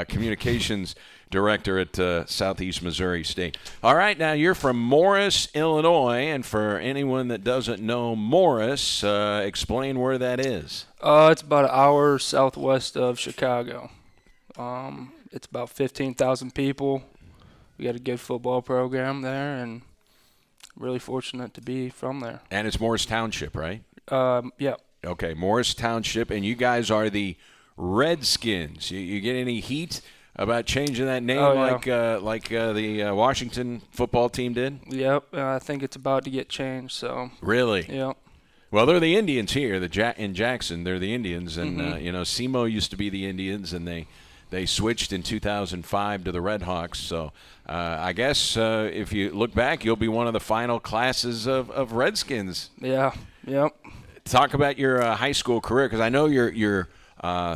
communications director at Southeast Missouri State. All right, now you're from Morris, Illinois, and for anyone that doesn't know Morris, explain where that is. It's about an hour southwest of Chicago. It's about 15,000 people. We got a good football program there, and really fortunate to be from there. And it's Morris Township, right? Yeah. Okay, Morris Township, and you guys are the Redskins. You get any heat about changing that name like the Washington football team did? Yep, I think it's about to get changed. So. Really? Yep. Well, they're the Indians here. In Jackson, they're the Indians, and SEMO used to be the Indians, and they switched in 2005 to the Red Hawks. So I guess if you look back, you'll be one of the final classes of Redskins. Yeah. Yep. Talk about your high school career, because I know your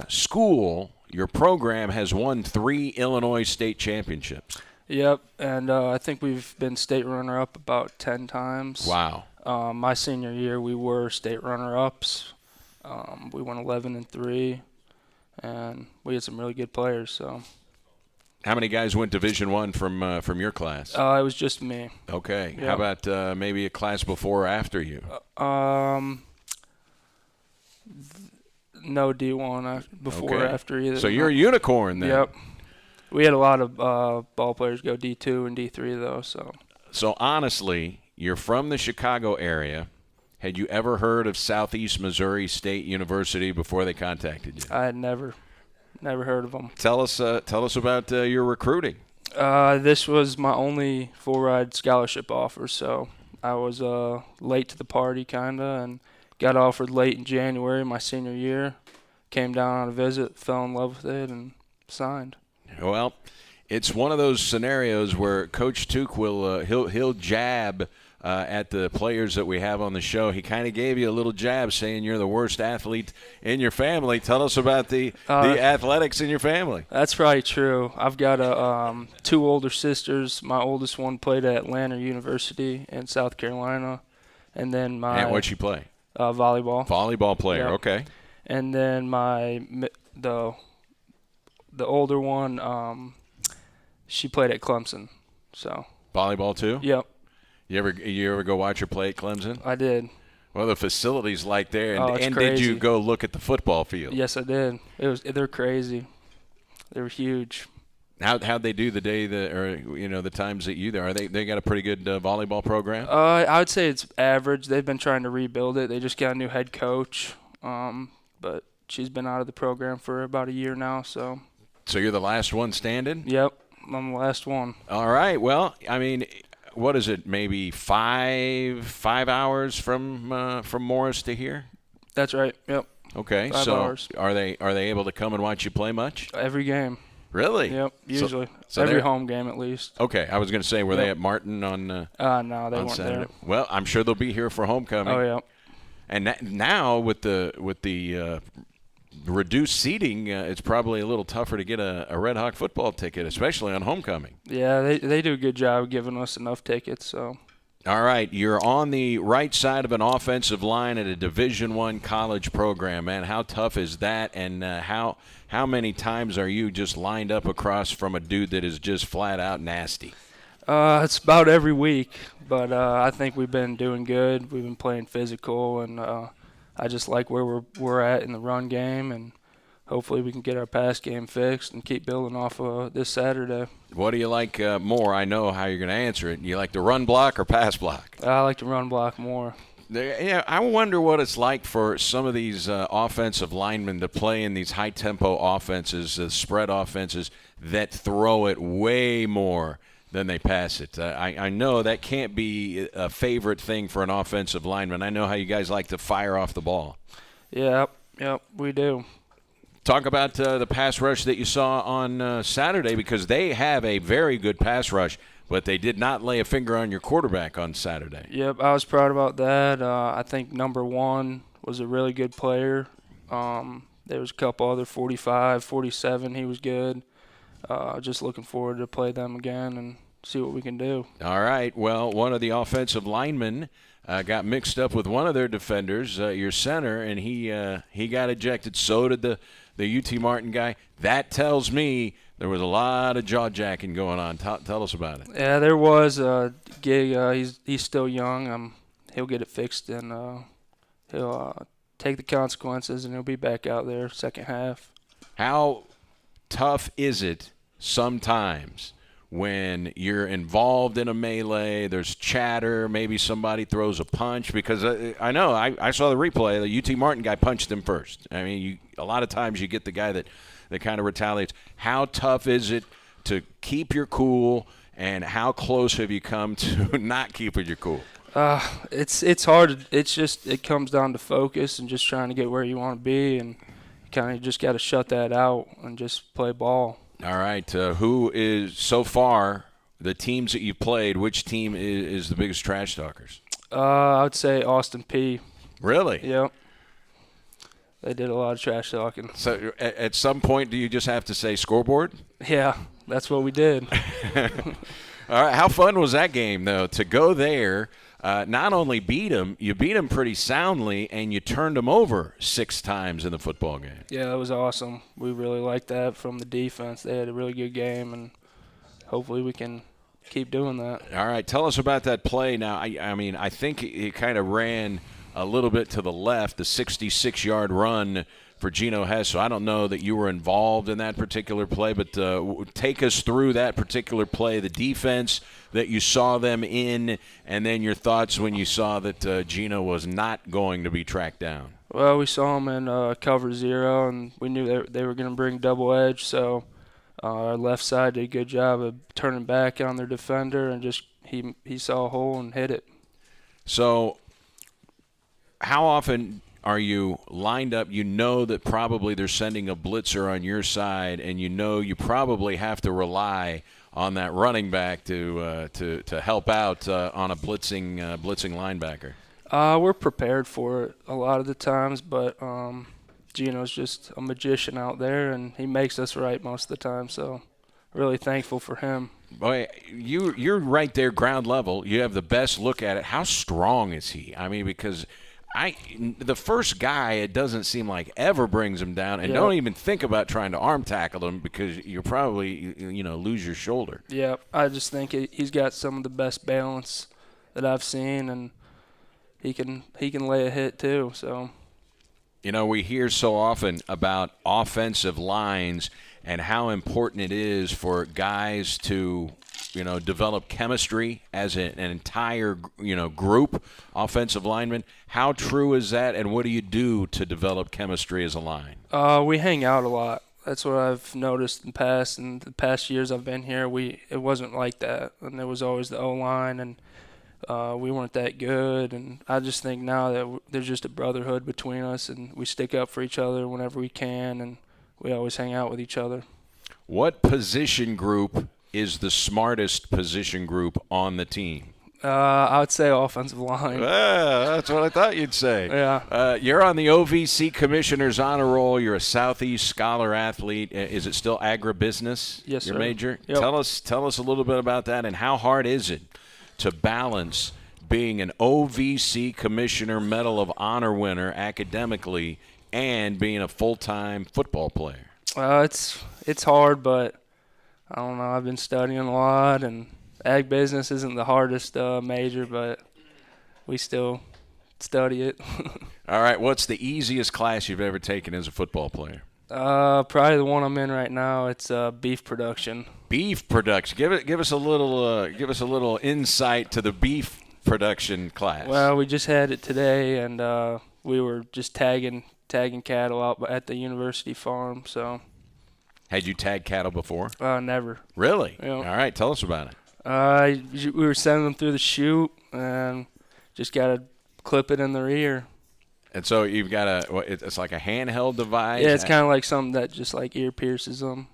school, your program has won 3 Illinois state championships. Yep, and I think we've been state runner-up about 10 times. Wow. My senior year, we were state runner-ups. We won 11-3. And we had some really good players. So, how many guys went Division I from your class? It was just me. Okay. Yeah. How about maybe a class before or after you? No D1 before or after either. So you're a unicorn then. Yep. We had a lot of ball players go D2 and D3 though. So honestly, you're from the Chicago area. Had you ever heard of Southeast Missouri State University before they contacted you? I had never heard of them. Tell us about your recruiting. This was my only full-ride scholarship offer, so I was late to the party kind of, and got offered late in January my senior year. Came down on a visit, fell in love with it, and signed. Well, it's one of those scenarios where Coach Tuke will he'll jab at the players that we have on the show. He kind of gave you a little jab saying you're the worst athlete in your family. Tell us about the athletics in your family. That's probably true. I've got 2 older sisters. My oldest one played at Atlanta University in South Carolina. And then And what'd she play? Volleyball. Volleyball player, Yep. Okay. And then the older one, she played at Clemson. So Volleyball too? Yep. You ever go watch her play at Clemson? I did. Well, the facility's like there, and crazy. did you go look at the football field? Yes, I did. They're crazy. They were huge. How'd they do the day the times that you there? Are they got a pretty good volleyball program? I would say it's average. They've been trying to rebuild it. They just got a new head coach, but she's been out of the program for about a year now. So you're the last one standing? Yep, I'm the last one. All right. Well, I mean, what is it? Maybe 5 hours from Morris to here? That's right. Yep. Okay. 5 hours. Are they able to come and watch you play much? Every game. Really? Yep, usually. So every home game at least. Okay, I was going to say, were they at Martin on no, they on weren't Saturday? there. Well, I'm sure they'll be here for homecoming. Oh, yeah. And now with the reduced seating, it's probably a little tougher to get a Red Hawk football ticket, especially on homecoming. Yeah, they do a good job giving us enough tickets, so. All right, you're on the right side of an offensive line at a Division I college program, man. How tough is that, and how many times are you just lined up across from a dude that is just flat out nasty? It's about every week, but I think we've been doing good. We've been playing physical, and I just like where we're at in the run game, and hopefully we can get our pass game fixed and keep building off of this Saturday. What do you like more? I know how you're going to answer it. You like the run block or pass block? I like to run block more. Yeah, I wonder what it's like for some of these offensive linemen to play in these high-tempo offenses, spread offenses that throw it way more than they pass it. I know that can't be a favorite thing for an offensive lineman. I know how you guys like to fire off the ball. Yep, we do. Talk about the pass rush that you saw on Saturday, because they have a very good pass rush, but they did not lay a finger on your quarterback on Saturday. Yep, I was proud about that. I think number 1 was a really good player. There was a couple other 45, 47. He was good. Just looking forward to play them again and see what we can do. All right. Well, one of the offensive linemen got mixed up with one of their defenders, your center, and he got ejected. So did the UT Martin guy. That tells me there was a lot of jaw-jacking going on. Tell us about it. Yeah, there was a gig. He's still young. He'll get it fixed, and he'll take the consequences, and he'll be back out there second half. How tough is it sometimes when you're involved in a melee, there's chatter, maybe somebody throws a punch? Because I know, I saw the replay, the UT Martin guy punched him first. I mean, a lot of times you get the guy that kind of retaliates. How tough is it to keep your cool, and how close have you come to not keeping your cool? It's hard. It comes down to focus and just trying to get where you want to be, and you kind of just got to shut that out and just play ball. All right. Who is, so far, the teams that you've played, which team is the biggest trash talkers? I would say Austin P. Really? Yep. They did a lot of trash talking. So at some point, do you just have to say scoreboard? Yeah, that's what we did. All right. How fun was that game, though, to go there, not only beat them, you beat them pretty soundly, and you turned them over 6 times in the football game? Yeah, that was awesome. We really liked that from the defense. They had a really good game, and hopefully we can keep doing that. All right. Tell us about that play now. I mean, I think it kind of ran a little bit to the left, the 66-yard run for Geno Hess. So I don't know that you were involved in that particular play, but take us through that particular play, the defense that you saw them in, and then your thoughts when you saw that Geno was not going to be tracked down. Well, we saw him in cover 0, and we knew they were going to bring double edge, so our left side did a good job of turning back on their defender, and just he saw a hole and hit it. So how often are you lined up? You know that probably they're sending a blitzer on your side, and you know you probably have to rely on that running back to help out on a blitzing linebacker. We're prepared for it a lot of the times, but Geno's just a magician out there, and he makes us right most of the time, so really thankful for him. Boy, you're right there ground level. You have the best look at it. How strong is he? I mean, because the first guy, it doesn't seem like ever brings him down, and don't even think about trying to arm tackle him because you'll probably lose your shoulder. Yeah, I just think he's got some of the best balance that I've seen, and he can lay a hit too. So, we hear so often about offensive lines and how important it is for guys to, develop chemistry as an entire, group, offensive linemen. How true is that, and what do you do to develop chemistry as a line? We hang out a lot. That's what I've noticed in the past years I've been here. It wasn't like that, and there was always the O-line, and we weren't that good. And I just think now that there's just a brotherhood between us, and we stick up for each other whenever we can, and we always hang out with each other. What position group is the smartest position group on the team? I would say offensive line. That's what I thought you'd say. Yeah. You're on the OVC Commissioner's Honor Roll. You're a Southeast Scholar athlete. Is it still agribusiness? Yes, your sir. major? Yep. Tell us a little bit about that, and how hard is it to balance being an OVC Commissioner Medal of Honor winner academically and being a full-time football player? It's hard, but I don't know. I've been studying a lot, and ag business isn't the hardest major, but we still study it. All right, what's the easiest class you've ever taken as a football player? Probably the one I'm in right now. It's beef production. Beef production. Give us a little insight to the beef production class. Well, we just had it today, and we were just tagging cattle out at the university farm. So. Had you tagged cattle before? Never. Really? Yeah. All right, tell us about it. We were sending them through the chute, and just gotta clip it in their ear. And so you've got it's like a handheld device. Yeah, it's kind of like something that just like ear pierces them.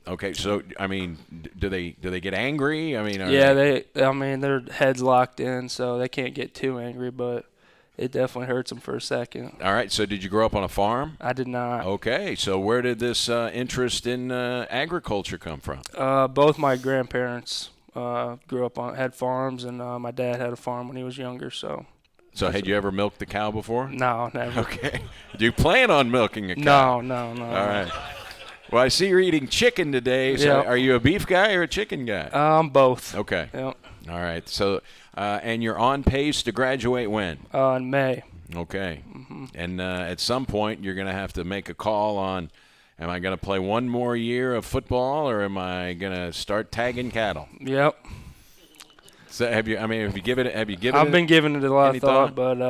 Okay, so I mean, do they get angry? I mean, their head's locked in, so they can't get too angry, but it definitely hurts them for a second. All right, so did you grow up on a farm? I did not. Okay, so where did this interest in agriculture come from? Both my grandparents grew up had farms, and my dad had a farm when he was younger. So had you ever milked the cow before? No, never. Okay. Do you plan on milking a cow? No. All right. Well, I see you're eating chicken today. So Yep. Are you a beef guy or a chicken guy? Both. Okay. Yep. All right. So, and you're on pace to graduate when? In May. Okay. Mm-hmm. And at some point, you're going to have to make a call on, am I going to play one more year of football, or am I going to start tagging cattle? Yep. So have you given it? I've been giving it a lot of thought? thought, but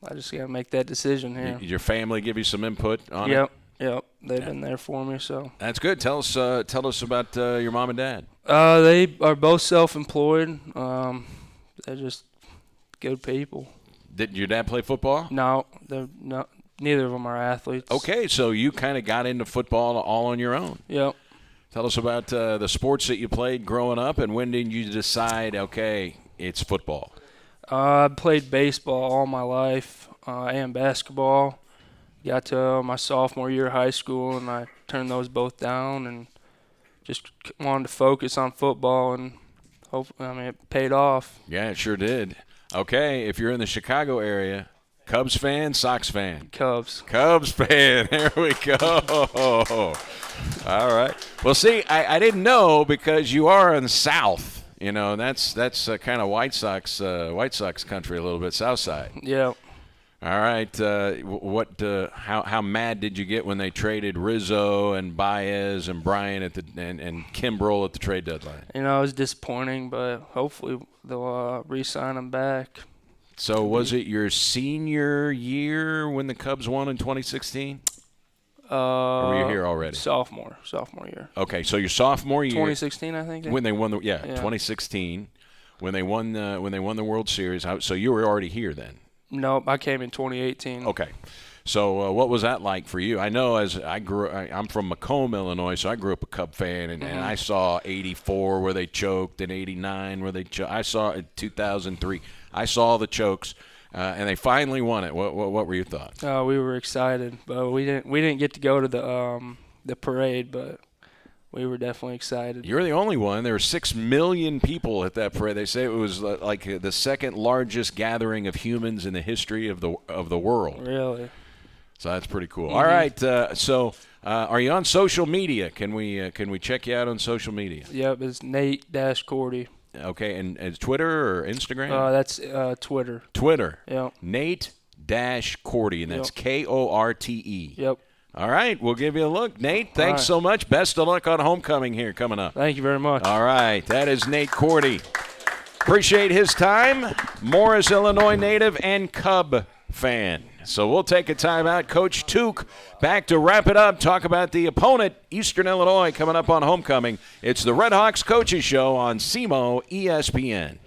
I just gotta make that decision here. Your family give you some input on it? Yep. They've been there for me, so. That's good. Tell us about your mom and dad. They are both self-employed. They're just good people. Did your dad play football? No, they're not. Neither of them are athletes. Okay, so you kind of got into football all on your own. Yep. Tell us about the sports that you played growing up, and when did you decide, okay, it's football? I played baseball all my life and basketball. Got to my sophomore year of high school, and I turned those both down and just wanted to focus on football, and it paid off. Yeah, it sure did. Okay, if you're in the Chicago area, Cubs fan, Sox fan? Cubs. Cubs fan. There we go. All right. Well, see, I didn't know because you are in the South. That's kind of White Sox country a little bit, South Side. Yeah. All right. How mad did you get when they traded Rizzo and Baez and Bryant and Kimbrel at the trade deadline? It was disappointing, but hopefully they'll re-sign him back. So was it your senior year when the Cubs won in 2016? Or were you here already? Sophomore year. Okay, so your sophomore year, 2016, I think. when they won 2016, when they won the World Series. So you were already here then. Nope, I came in 2018. Okay, so what was that like for you? I know I'm from Macomb, Illinois, so I grew up a Cub fan, and I saw '84 where they choked, and '89 where they choked. I saw it in 2003. I saw the chokes. And they finally won it. What were your thoughts? We were excited, but we didn't get to go to the parade, but we were definitely excited. You're the only one. There were 6 million people at that parade. They say it was like the second largest gathering of humans in the history of the world. Really? So that's pretty cool. Mm-hmm. All right. So are you on social media? Can we check you out on social media? Yep. It's Nate-Cordy. Okay, and Twitter or Instagram? That's Twitter. Twitter. Yep. Nate-Cordy, and that's Korte. Yep. All right, we'll give you a look. Nate, thanks so much. Best of luck on homecoming here coming up. Thank you very much. All right, that is Nate Cordy. Appreciate his time. Morris, Illinois native and Cub fan. So we'll take a timeout. Coach Took back to wrap it up. Talk about the opponent, Eastern Illinois, coming up on homecoming. It's the Red Hawks Coaches Show on SEMO ESPN.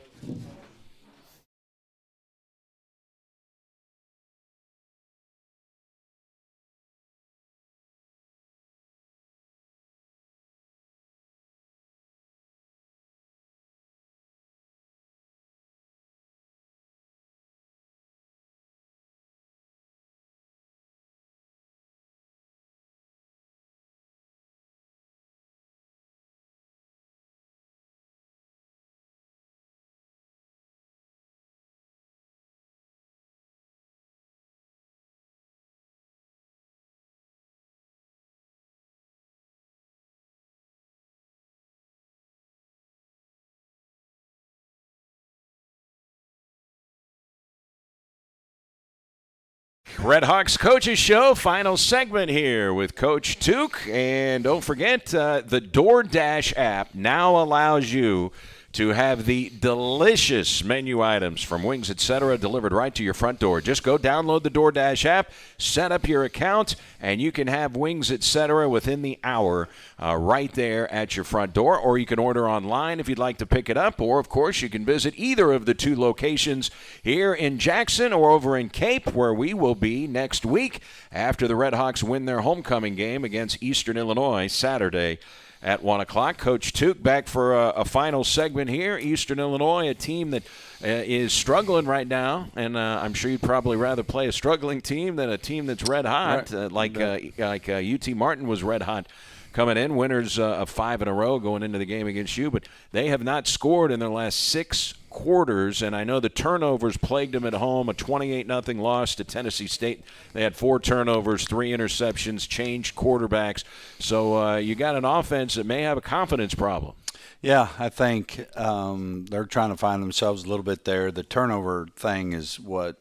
Red Hawks Coaches Show, final segment here with Coach Took. And don't forget, the DoorDash app now allows you to have the delicious menu items from Wings, etc. delivered right to your front door. Just go download the DoorDash app, set up your account, and you can have Wings, etc. within the hour right there at your front door. Or you can order online if you'd like to pick it up. Or, of course, you can visit either of the two locations here in Jackson or over in Cape, where we will be next week after the Red Hawks win their homecoming game against Eastern Illinois Saturday at 1 o'clock. Coach Took back for a final segment here. Eastern Illinois, a team that is struggling right now, and I'm sure you'd probably rather play a struggling team than a team that's red hot, like UT Martin was red hot coming in, winners of 5 in a row going into the game against you. But they have not scored in their last 6 quarters, and I know the turnovers plagued them at home. A 28-0 loss to Tennessee State. They had 4 turnovers, 3 interceptions, changed quarterbacks. So you got an offense that may have a confidence problem. Yeah, I think they're trying to find themselves a little bit there. The turnover thing is what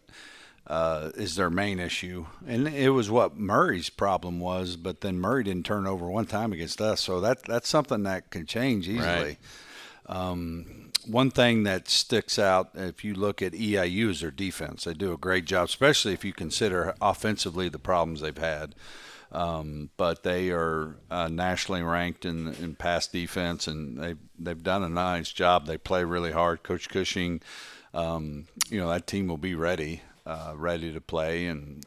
is their main issue. And it was what Murray's problem was, but then Murray didn't turn over one time against us. So that's something that can change easily. Right. One thing that sticks out, if you look at EIU, is their defense. They do a great job, especially if you consider offensively the problems they've had. But they are nationally ranked in pass defense, and they've done a nice job. They play really hard. Coach Cushing, that team will be ready to play, and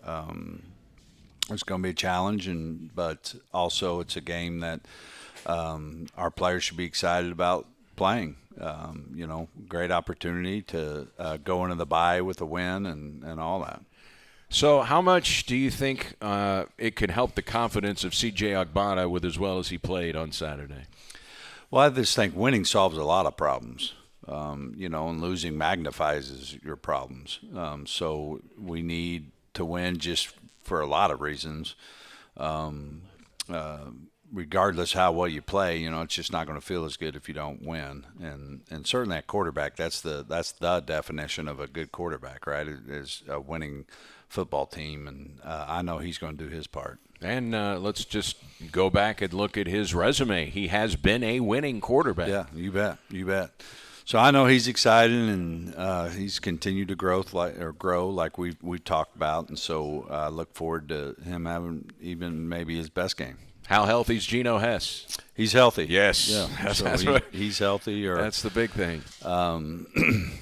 it's going to be a challenge. But also, it's a game that our players should be excited about playing. Great opportunity to go into the bye with a win and all that. So how much do you think it could help the confidence of C.J. Ogbonna with as well as he played on Saturday? Well, I just think winning solves a lot of problems, and losing magnifies your problems. So we need to win just for a lot of reasons. Regardless how well you play, it's just not going to feel as good if you don't win. And certainly at quarterback, that's the definition of a good quarterback, right? Is a winning football team, and I know he's going to do his part. And let's just go back and look at his resume. He has been a winning quarterback. Yeah, you bet. So I know he's excited, and he's continued to grow like we've talked about, and so I look forward to him having even maybe his best game. How healthy is Geno Hess? He's healthy. Yes. Yeah. He's healthy. That's the big thing.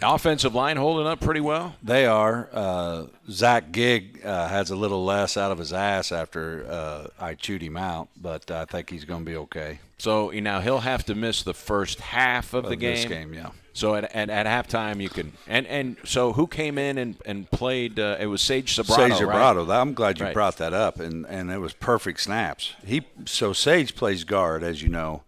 Offensive line holding up pretty well? They are. Zach Gigg has a little less out of his ass after I chewed him out, but I think he's going to be okay. So now he'll have to miss the first half of the game? This game, yeah. So at halftime you can – and so who came in and played it was Sage Sobrato, Sage Sobrato. Right? I'm glad you brought that up, and it was perfect snaps. So Sage plays guard, as you know.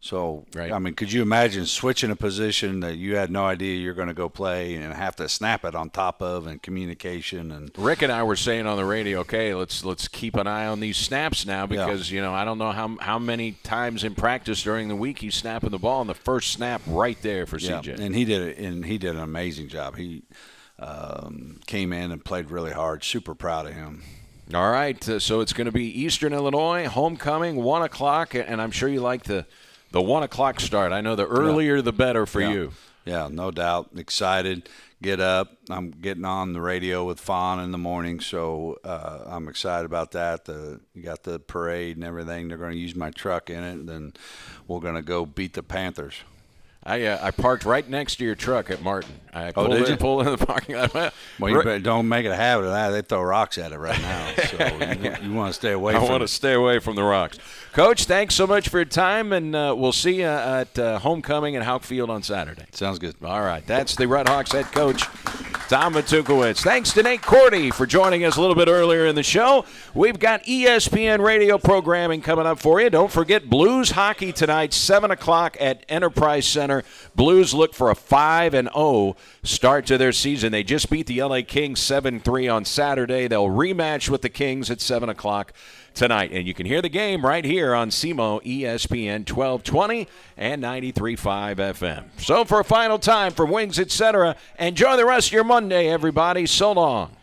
So, right. I mean, could you imagine switching a position that you had no idea you're going to go play and have to snap it on top of, and communication? And Rick and I were saying on the radio, okay, let's keep an eye on these snaps now because, I don't know how many times in practice during the week he's snapping the ball, and the first snap right there for CJ. And he did an amazing job. He came in and played really hard. Super proud of him. All right, so it's going to be Eastern Illinois, homecoming, 1 o'clock, and I'm sure you like the 1 o'clock start. I know the earlier the better for you. Yeah, no doubt. Excited. Get up. I'm getting on the radio with Fawn in the morning, so I'm excited about that. You got the parade and everything. They're going to use my truck in it, and then we're going to go beat the Panthers. I parked right next to your truck at Martin. I pulled in the parking lot. Well, you better don't make it a habit of that. They throw rocks at it right now. So you want to stay away from it. I want to stay away from the rocks. Coach, thanks so much for your time, and we'll see you at homecoming at Houck Field on Saturday. Sounds good. All right. That's the Red Hawks head coach, Tom Matukowicz. Thanks to Nate Cordy for joining us a little bit earlier in the show. We've got ESPN radio programming coming up for you. Don't forget Blues hockey tonight, 7 o'clock at Enterprise Center. Blues look for a 5-0 start to their season. They just beat the LA Kings 7-3 on Saturday. They'll rematch with the Kings at 7 o'clock tonight. And you can hear the game right here on SEMO ESPN 1220 and 93.5 FM. So for a final time from Wings, etc., enjoy the rest of your Monday, everybody. So long.